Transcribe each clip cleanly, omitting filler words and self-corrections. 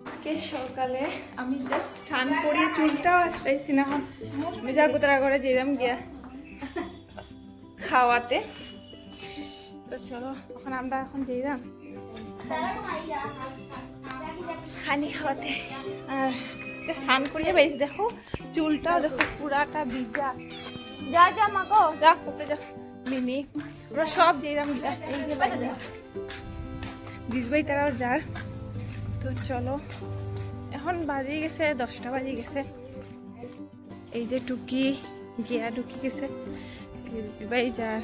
আজকে সকালে আমি জাস্ট স্নান করি, চুলটাও আশ্রাইছি না। মেজা গোতরা করে যেরাম গিয়া খাওয়াতে। তো চলো এখন আমরা এখন যেরাম খানি খাওয়াতে। আর স্নান করিয়ে বেশি দেখো চুলটাও দেখো পুরাটা ভিজা। যা যা মাগো যা করতে যা মিনি ওরা সব যেরাম গিয়া এই যে ভিজবাই তারাও যার। তো চলো এখন বাজে গেছে 10টা বাজে গেছে। এই যে টুকি গিয়া ঢুকি গেছে, ভাই যার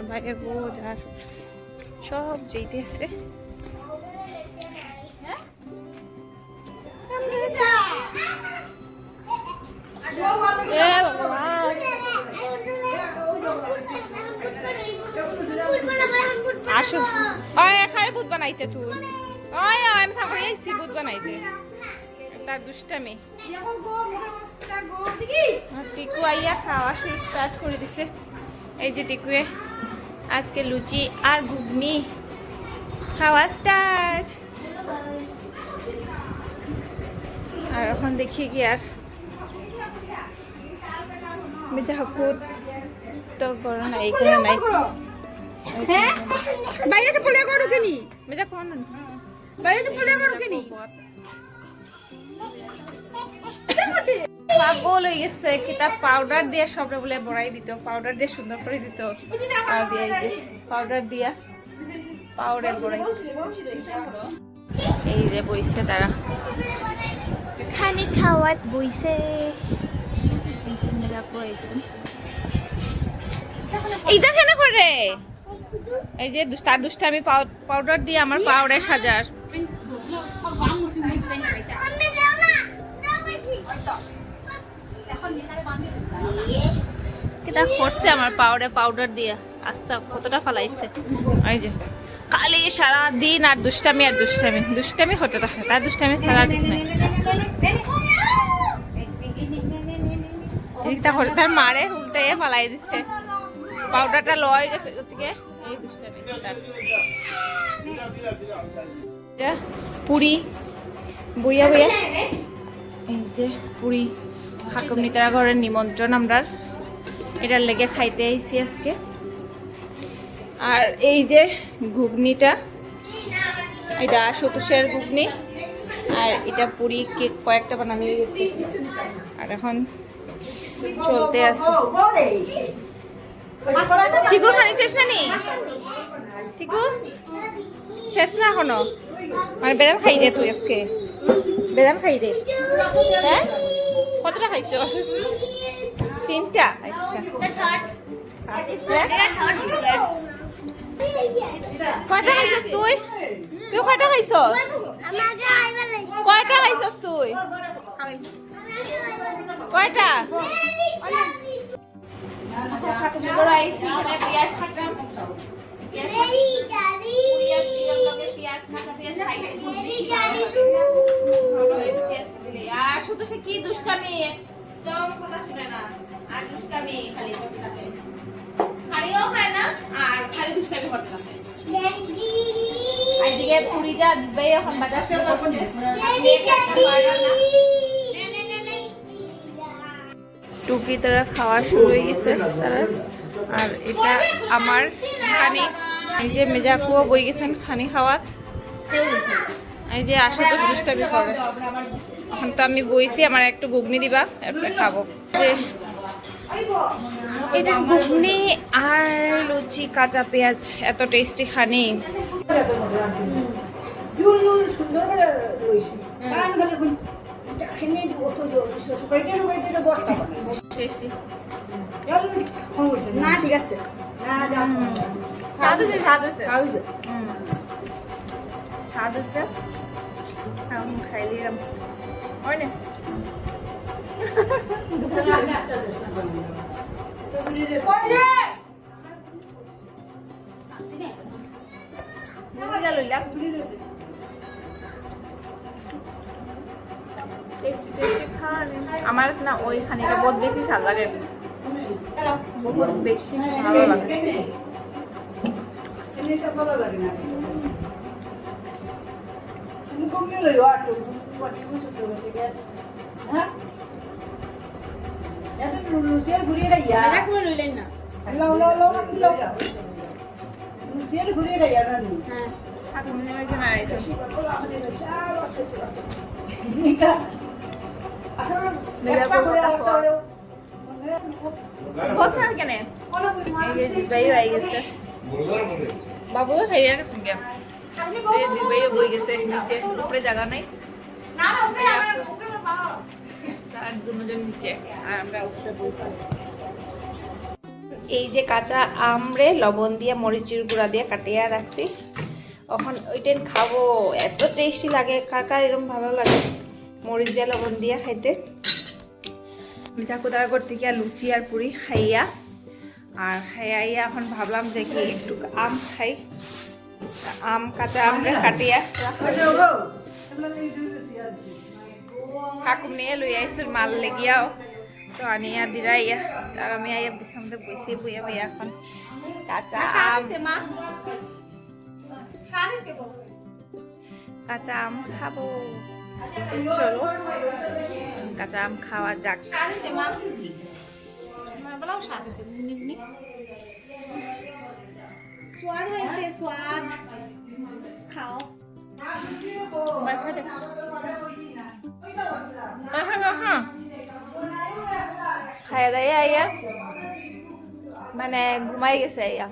ভাইয়ের বউ যার সব যেতে আছে। আসো এখানে ভূত বানাইতে তুই আমি সামনে আইছি ভূত বানাইতে তার দুষ্টামি। টিকু আইয়া খাওয়া শুরু স্টার্ট করে দিছে। এই যে টিকুয়ে আজকে লুচি আর ঘুগনি খাওয়া স্টার্ট। আর এখন দেখি কি আর মেজা হাকুত তো করো না এই করে নাই বাইরে তো পড়ে করো কেনি মেজা কোন বাইরে তো পড়ে করো কেনি পাগল হয়ে গেছে। কিতাব পাউডার দিয়ে সবরে বলে বড়াই দিত, পাউডার দিয়ে সুন্দর করে দিত। পাউডার দিয়া পাউডার বড়াই। এই যে বইছে তারা খানি খাওয়াত বইছে। এই দেখেন করে এই যে তার দুষ্টামি পাউডার দিয়ে আমার পাউডার সাজার। কিটা করছে আমার পাউডার দিয়ে আস্তা কতটা ফালাইছে। এই যে খালি সারা দিন আর দুষ্টামি আর দুষ্টামি হতে থাকে, তার দুষ্টামি সারা দিন নাই। এইটা করে তার মারে উল্টাইয়ে ফালাই দিছে, পাউডারটা লয় গেছে ওদিকে। এই দুষ্টামি পুরি বইয়া বইয়া। এই যে পুরি হাকুমনিতারা ঘরের নিমন্ত্রণ আমরা এটার লেগে খাইতে আইছি আজকে। আর এই যে ঘুগনিটা, এটা সতুষের ঘুগনি আর এটা পুরি কেক কয়েকটা বানানো হয়ে গেছে। আর এখন চলতে আছে। ঠিকু খানি শেষ না নি? ঠিকু শেষ না এখনো? মানে বেদান খাই রে তুই আজকে, বেদান খাই রে। হ্যাঁ কতটা খাইছ? 3টা। আচ্ছা কয়টা খাইছস তুই? তুই কয়টা খাইছস? কয়টা খাইছস তুই? কয়টা? পেঁয়াজ খাটাম, আর শুধু সে কি দুষ্টামি, একদম কথা শুনে না। আর দুষ্টামি খালি খালিও খায় না আর খালি দুষ্টামি করতে থাকে। আজকে পুরিটা দিবে এখন বাজার থেকে টুকি তারা খাওয়া শুরু হয়ে গেছে তারা। আর এটা আমার খানি, এই যে মেজাকুও বই গেছেন খানি খাওয়া। এই যে আশুতোষ দুষ্টামি করে। এখন তো আমি বইছি, আমার একটু ঘুগনি দিবা এরপরে খাবো। এটা ঘুগনি আর লুচি কাঁচা পেঁয়াজ, এত টেস্টি খানি। না ঠিক আছে খাইলে হয় না আমার না ওই খানিটা বহুত বেশি স্বাদ লাগে, বহুত বেশি ভালো লাগে। এটা করে লইলেন না হ্যাঁ বসার কেন এই যে দিবাই হয়ে গেছে বাবু খাইয়া গেছে গে এই দিবাই বই গেছে নিচে উপরে জায়গা নাই তার দুজন নিচে আর আমরা উপরে বসে এই যে কাঁচা আমরে লবণ দিয়ে মরিচের গুঁড়া দিয়ে কাটিয়ে রাখছি এখন ওইটাই খাবো এত টেস্টি লাগে কার কার এরকম ভালো লাগে মরিচ দিয়ে লবণ দিয়ে খাইতে মিঠাকুদার করতে গিয়া লুচি আর পুরি খাইয়া আর খাইয়া এখন ভাবলাম যে কি একটু আম খাই আম কাঁচা আমরে কাটিয়া কাকুম নিয়ে লই আইসুর মাল লেগিয়াও তো আনিয়া দিরাইয়া আর আমি আইয়া বিছামতে বসে বইয়া বইয়া এখন কাঁচা আম কাঁচা আম খাবো তো চলো কাঁচা আম খাওয়া যাক स्वाद হয়েছে स्वाद খাও খাইয়া দাইয়া আইয়া মানে ঘুমাই গেছে আইয়া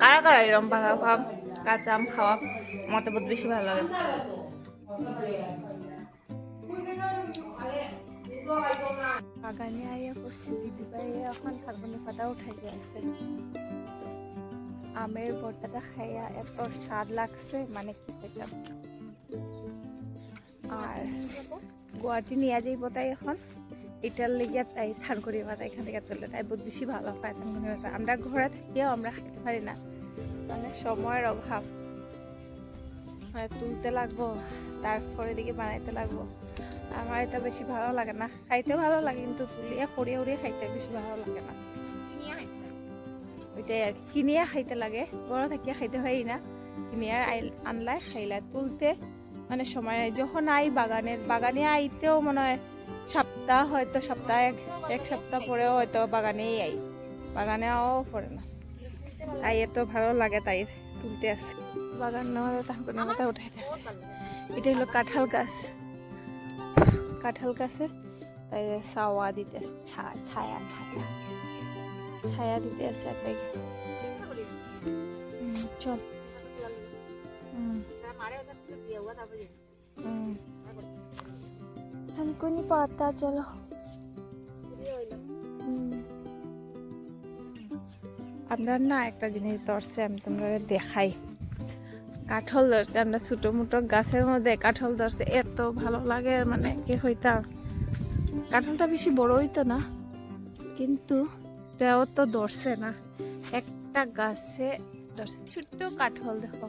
কারা কারা এরকম ভালো ভাব কাঁচা আম খাওয়া আমার তো বহুত বেশি ভালো লাগে বাগানে আইয়া করছি দিদিভাই এখন ফাল্গুনি পাতা উঠাইতে আছে আমের বড়াটা খাইয়া এত স্বাদ লাগছে মানে কি খেতাম আর গুয়াহাটি নিয়ে যাইব তাই এখন এটার লেগে তাই থানকুনি পাতা এখান থেকে তুললে তাই বহুত বেশি ভালো পায় থানকুনি পাতা আমরা ঘরে থাকিও আমরা খাইতে পারি না মানে সময়ের অভাব মানে তুলতে লাগবো তারপরে দিকে বানাইতে লাগবো আমার এটা বেশি ভালো লাগে না খাইতে ভালো লাগে কিন্তু তুলিয়া পড়িয়ে উড়িয়ে খাইতে বেশি ভালো লাগে না ওইটাই আর কিনিয়া খাইতে লাগে ঘরে থাকিয়া খাইতে পারি না কিনিয়া আনলাই খাইলা তুলতে মানে সময় যখন আই বাগানে আইতেও মনে হয় সপ্তাহ হয়তো সপ্তাহে এক সপ্তাহ পরেও হয়তো বাগানেই আই বাগানেও পড়ে না তাই এত ভালো লাগে তাই তুলতে আসে বাগান নহলে তাহলে মাথা উঠাইতে আসে এটা হলো কাঁঠাল গাছে তাই ছাওয়া দিতে আছে ছায়া ছায়া দিতে আছে একটাই চল থানকুনি পাতা চলো আপনার না একটা জিনিস ধরছে আমি তোমরা দেখাই কাঁঠাল ধরছে আমরা ছোটো মোটো গাছের মধ্যে কাঁঠাল ধরছে এত ভালো লাগে মানে কি হইতাম কাঁঠালটা বেশি বড় হইতো না কিন্তু তেও তো ধরছে না একটা গাছে ধরছে ছোট্ট কাঁঠাল দেখো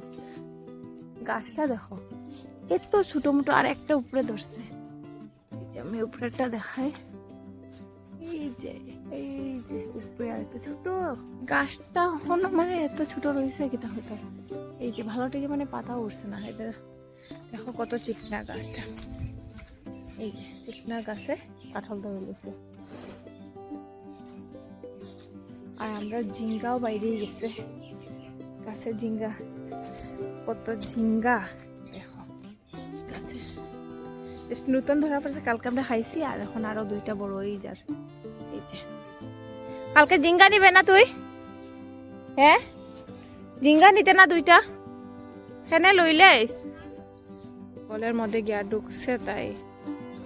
গাছটা দেখো এত ছোটো মোটো আর একটা উপরে ধরছে এই যে আমি উপরেরটা দেখাই এই যে উপরে আর একটা ছোট গাছটা এখনো মানে এত ছোট রয়েছে কিতা হইতো এই যে ভালো থেকে মানে পাতা উঠছে না এটা দেখো কত চিকনা গাছটা এই যে চিকনা গাছে কাঁঠাল ধরে গেছে আর আমরা ঝিঙ্গাও বাইরে গেছে গাছের ঝিঙ্গা কত ঝিঙ্গা দেখো গাছে নতুন ধরা পড়ছে কালকে আমরা খাইছি আর এখন আরো দুইটা বড় হয়ে যার এই যে কালকে ঝিঙ্গা নিবে না তুই হ্যাঁ ঝিঙ্গা নিতে না দুইটা হেনে লইলে জঙ্গলের মধ্যে গিয়া ঢুকছে তাই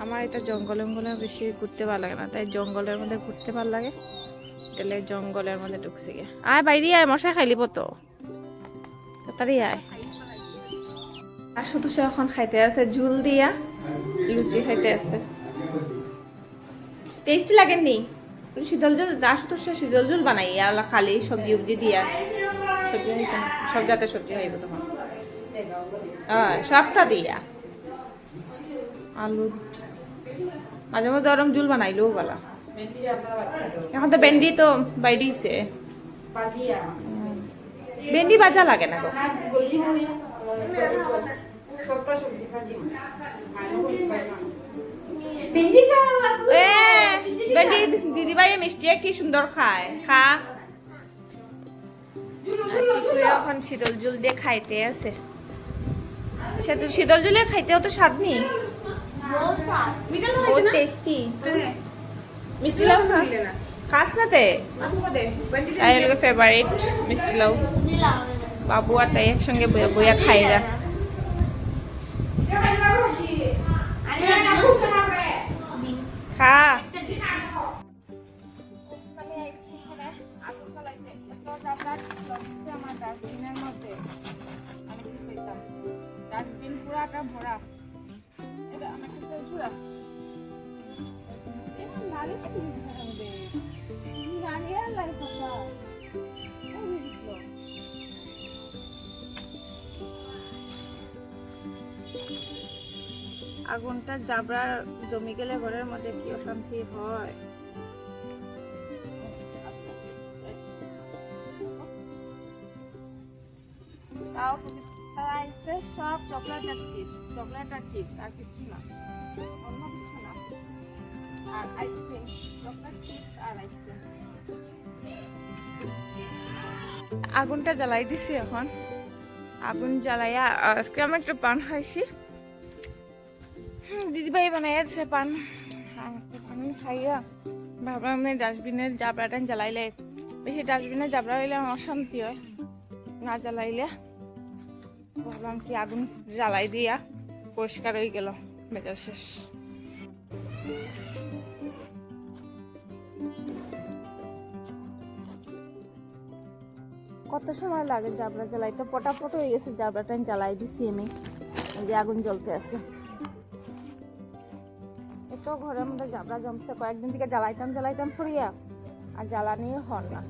আমার এটা জঙ্গলে বেশি ঘুরতে ভালো লাগে না তাই জঙ্গলের মধ্যে ঘুরতে ভালো লাগে তাহলে জঙ্গলের মধ্যে ঢুকছে গিয়া আয় বাইরে আয় মশা খাইলিব তো তাড়াতাড়ি আয় আর শুধু সে এখন খাইতে আছে ঝুল দিয়া লুচি খাইতে আছে টেস্টি লাগেনি শীতল জল দাস তো সে শীতল জল বানাই আলা খালি সবজি উবজি দিয়া সবজি হইতো না সব জাতের সবজি হইব তখন সবটা দিয়া আলু মাঝে মাঝে গরম জুল বানাইলেও বলা এখন তো ভেন্ডি তো বাইরেছে ভেন্ডি বাজা লাগে না গো এ ভেন্ডি দিদি ভাই মিষ্টি কি সুন্দর খায় খা এখন শীতল জল দিয়ে খাইতে আছে শীতল জলের খাইতে অত স্বাদ নেই বহুত টেস্টি মিষ্টি লাউ খাস না তে তাই ফেভারিট মিষ্টি লাউ বাবু আর তাই একসঙ্গে বইয়া বইয়া খাইরা খা ডাস্টবিন পুরাটা ভরা এটা আমার কাছে পুরা নারী কি জিনিস খাবে নারী আর লাই কথা আগুনটা জাবরা জমি গেলে ঘরের মধ্যে কি অশান্তি হয় তাও তারা এসে সব চকলেট আর চিপস আর কিছু না অন্য কিছু না আর আইসক্রিম চকলেট চিপস আর আইসক্রিম আগুনটা জ্বালাই দিছি এখন আগুন জ্বালাইয়া আজকে আমি একটা পান খাইছি দিদিভাই বানাইয়া দিছে পান পান খাইয়া ভাবলাম আমি ডাস্টবিনের জাবরাটা জ্বালাইলে বেশি ডাস্টবিনের জাবরা হইলে আমার অশান্তি হয় না জ্বালাইলে ভাবলাম কি আগুন জ্বালাই দিয়া পরিষ্কার হয়ে গেল বেজার শেষ কত সময় লাগে জাবরা জ্বালাইতে পটাপট হয়ে গেছে জাবরাটা জ্বালাই দিছি আমি যে আগুন জ্বলতে আছে এত ঘরের মধ্যে জাবরা জমছে কয়েকদিন থেকে জ্বালাইতাম ফুরিয়া আর জ্বালানি হন না